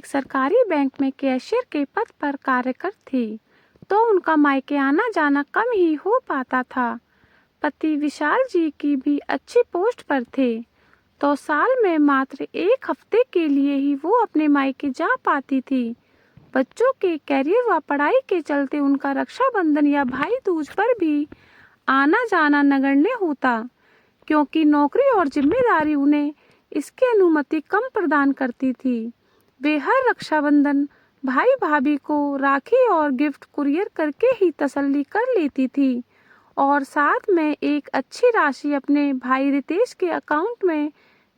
एक सरकारी बैंक में कैशियर के पद पर कार्यरत थी, तो उनका मायके आना जाना कम ही हो पाता था। पति विशाल जी की भी अच्छी पोस्ट पर थे, तो साल में मात्र 1 हफ्ते के लिए ही वो अपने मायके जा पाती थी। बच्चों के कैरियर व पढ़ाई के चलते उनका रक्षाबंधन या भाई दूज पर भी आना जाना नगण्य होता, क्योंकि नौकरी और जिम्मेदारी उन्हें इसकी अनुमति कम प्रदान करती थी। वे हर रक्षाबंधन भाई भाभी को राखी और गिफ्ट कुरियर करके ही तसल्ली कर लेती थी, और साथ में एक अच्छी राशि अपने भाई रितेश के अकाउंट में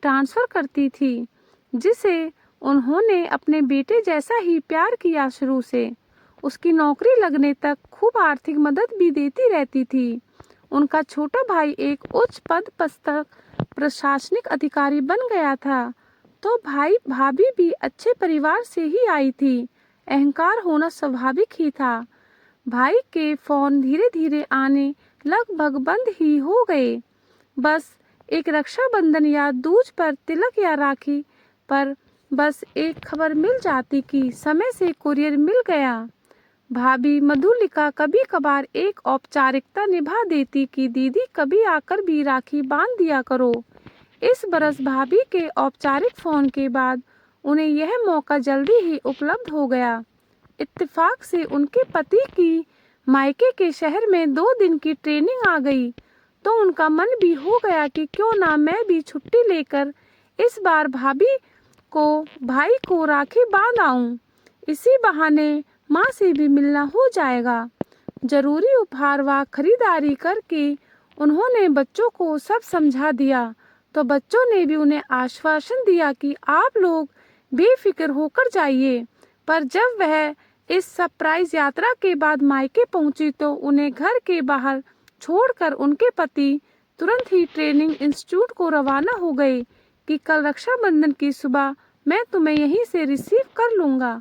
ट्रांसफर करती थी, जिसे उन्होंने अपने बेटे जैसा ही प्यार किया शुरू से। उसकी नौकरी लगने तक खूब आर्थिक मदद भी देती रहती थी। उनका छोटा भाई एक उच्च पदस्थ प्रशासनिक अधिकारी बन गया था, तो भाई भाभी भी अच्छे परिवार से ही आई थी। अहंकार होना स्वाभाविक ही था। भाई के फोन धीरे धीरे आने लगभग बंद ही हो गए। बस एक रक्षाबंधन या दूज पर तिलक या राखी पर बस एक खबर मिल जाती कि समय से कुरियर मिल गया। भाभी मधुलिका कभी कभार एक औपचारिकता निभा देती कि दीदी कभी आकर भी राखी बांध दिया करो। इस बरस भाभी के औपचारिक फोन के बाद उन्हें यह मौका जल्दी ही उपलब्ध हो गया। इत्तेफाक से उनके पति की मायके के शहर में 2 दिन की ट्रेनिंग आ गई, तो उनका मन भी हो गया कि क्यों ना मैं भी छुट्टी लेकर इस बार भाभी को भाई को राखी बांध आऊं। इसी बहाने माँ से भी मिलना हो जाएगा। जरूरी उपहार व खरीदारी करके उन्होंने बच्चों को सब समझा दिया, तो बच्चों ने भी उन्हें आश्वासन दिया कि आप लोग बेफिक्र होकर जाइए। पर जब वह इस सरप्राइज यात्रा के बाद मायके पहुंची, तो उन्हें घर के बाहर छोड़कर उनके पति तुरंत ही ट्रेनिंग इंस्टीट्यूट को रवाना हो गए कि कल रक्षाबंधन की सुबह मैं तुम्हें यहीं से रिसीव कर लूँगा।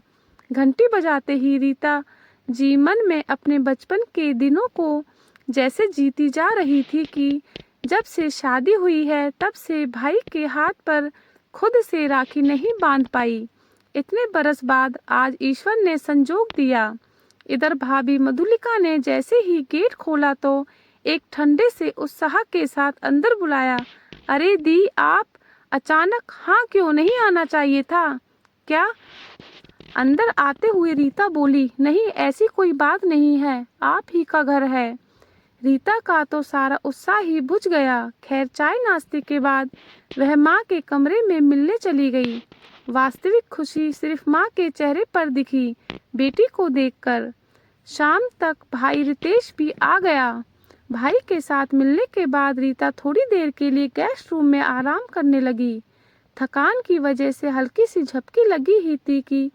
घंटी बजाते ही रीता जी मन में अपने बचपन के दिनों को जैसे जीती जा रही थी कि जब से शादी हुई है तब से भाई के हाथ पर खुद से राखी नहीं बांध पाई। इतने बरस बाद आज ईश्वर ने संजोग दिया। इधर भाभी मधुलिका ने जैसे ही गेट खोला तो एक ठंडे से उत्साह के साथ अंदर बुलाया। अरे दी, आप अचानक हाँ क्यों नहीं आना चाहिए था क्या? अंदर आते हुए रीता बोली, नहीं ऐसी कोई बात नहीं है, आप ही का घर है। रीता का तो सारा उत्साह ही बुझ गया। खैर चाय नाश्ते के बाद वह माँ के कमरे में मिलने चली गई। वास्तविक खुशी सिर्फ माँ के चेहरे पर दिखी बेटी को देखकर। शाम तक भाई रितेश भी आ गया। भाई के साथ मिलने के बाद रीता थोड़ी देर के लिए गेस्ट रूम में आराम करने लगी। थकान की वजह से हल्की सी झपकी लगी ही थी कि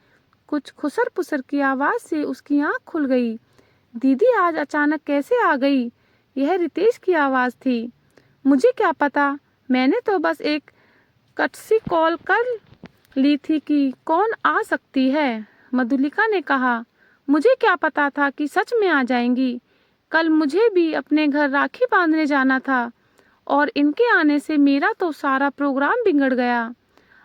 कुछ खुसर पुसर की आवाज से उसकी आंख खुल गई। दीदी आज अचानक कैसे आ गई? यह रितेश की आवाज थी। मुझे क्या पता, मैंने तो बस एक कटसी कॉल कर ली थी कि कौन आ सकती है। मधुलिका ने कहा, मुझे क्या पता था कि सच में आ जाएंगी। कल मुझे भी अपने घर राखी बांधने जाना था, और इनके आने से मेरा तो सारा प्रोग्राम बिगड़ गया।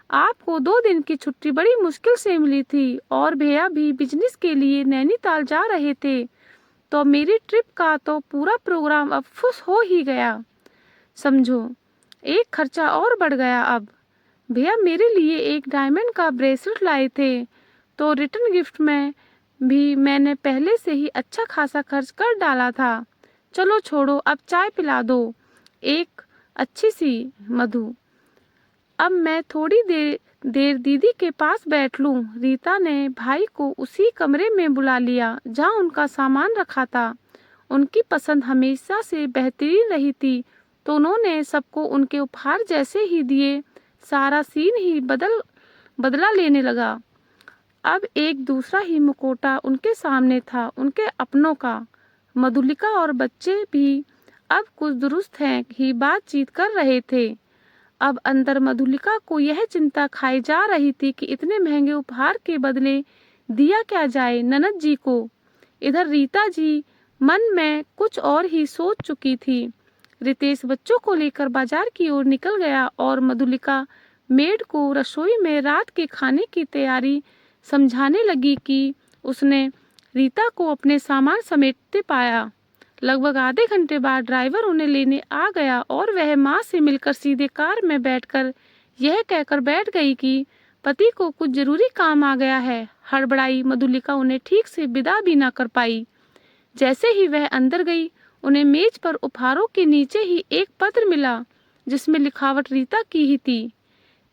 आपको 2 दिन की छुट्टी बड़ी मुश्किल से मिली थी, और भैया भी बिजनेस के लिए नैनीताल जा रहे थे, तो मेरी ट्रिप का तो पूरा प्रोग्राम अब फुस हो ही गया। समझो, एक खर्चा और बढ़ गया। अब भैया मेरे लिए एक डायमंड का ब्रेसलेट लाए थे, तो रिटर्न गिफ्ट में भी मैंने पहले से ही अच्छा खासा खर्च कर डाला था। चलो छोड़ो, अब चाय पिला दो एक अच्छी सी। मधु, अब मैं थोड़ी देर दीदी के पास बैठ लूं। रीता ने भाई को उसी कमरे में बुला लिया जहां उनका सामान रखा था। उनकी पसंद हमेशा से बेहतरीन रही थी, तो उन्होंने सबको उनके उपहार जैसे ही दिए। सारा सीन ही बदला लेने लगा। अब एक दूसरा ही मुखौटा उनके सामने था, उनके अपनों का। मधुलिका और बच्चे भी अब कुछ दुरुस्त हैं ही बातचीत कर रहे थे। अब अंदर मधुलिका को यह चिंता खाई जा रही थी कि इतने महंगे उपहार के बदले दिया क्या जाए ननद जी को। इधर रीता जी मन में कुछ और ही सोच चुकी थी। रितेश बच्चों को लेकर बाजार की ओर निकल गया, और मधुलिका मेड को रसोई में रात के खाने की तैयारी समझाने लगी कि उसने रीता को अपने सामान समेटते पाया। लगभग आधे घंटे बाद ड्राइवर उन्हें लेने आ गया और वह माँ से मिलकर सीधे कार में बैठकर यह कहकर बैठ गई कि पति को कुछ जरूरी काम आ गया है। हड़बड़ाई मधुलिका उन्हें ठीक से विदा भी न कर पाई। जैसे ही वह अंदर गई, उन्हें मेज पर उपहारों के नीचे ही एक पत्र मिला जिसमें लिखावट रीता की ही थी।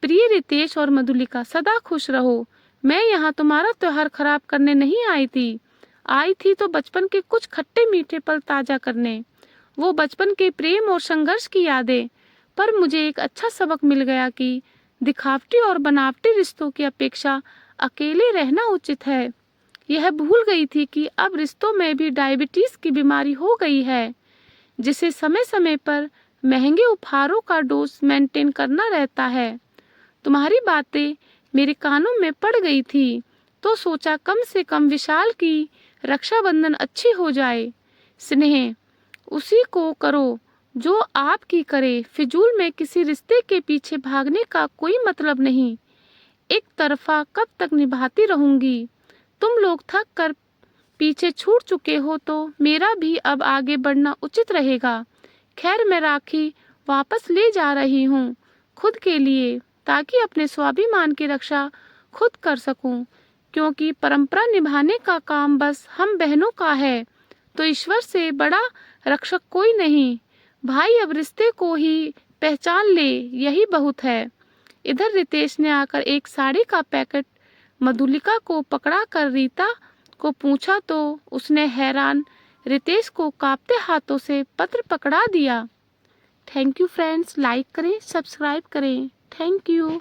प्रिय रितेश और मधुलिका, सदा खुश रहो। मैं यहाँ तुम्हारा त्योहार खराब करने नहीं आई थी तो बचपन के कुछ खट्टे मीठे पल ताजा करने, वो बचपन के प्रेम और संघर्ष की यादें। पर मुझे एक अच्छा सबक मिल गया कि दिखावटी और बनावटी रिश्तों की अपेक्षा अकेले रहना उचित है। यह भूल गई थी कि अब रिश्तों में भी डायबिटीज की बीमारी हो गई है, जिसे समय समय पर महंगे उपहारों का डोज मेंटेन करना रहता है। तुम्हारी बातें मेरे कानों में पड़ गई थी तो सोचा कम से कम विशाल की रक्षाबंधन अच्छी हो जाए। स्नेह उसी को करो जो आपकी करे। फिजूल में किसी रिश्ते के पीछे भागने का कोई मतलब नहीं। एक तरफा कब तक निभाती रहूंगी। तुम लोग थक कर पीछे छूट चुके हो तो मेरा भी अब आगे बढ़ना उचित रहेगा। खैर, मैं राखी वापस ले जा रही हूँ, खुद के लिए, ताकि अपने स्वाभिमान की रक्षा खुद कर सकूं। क्योंकि परंपरा निभाने का काम बस हम बहनों का है, तो ईश्वर से बड़ा रक्षक कोई नहीं। भाई अब रिश्ते को ही पहचान ले, यही बहुत है। इधर रितेश ने आकर एक साड़ी का पैकेट मधुलिका को पकड़ा कर रीता को पूछा तो उसने हैरान रितेश को कांपते हाथों से पत्र पकड़ा दिया। थैंक यू फ्रेंड्स, लाइक करें, सब्सक्राइब करें। Thank you.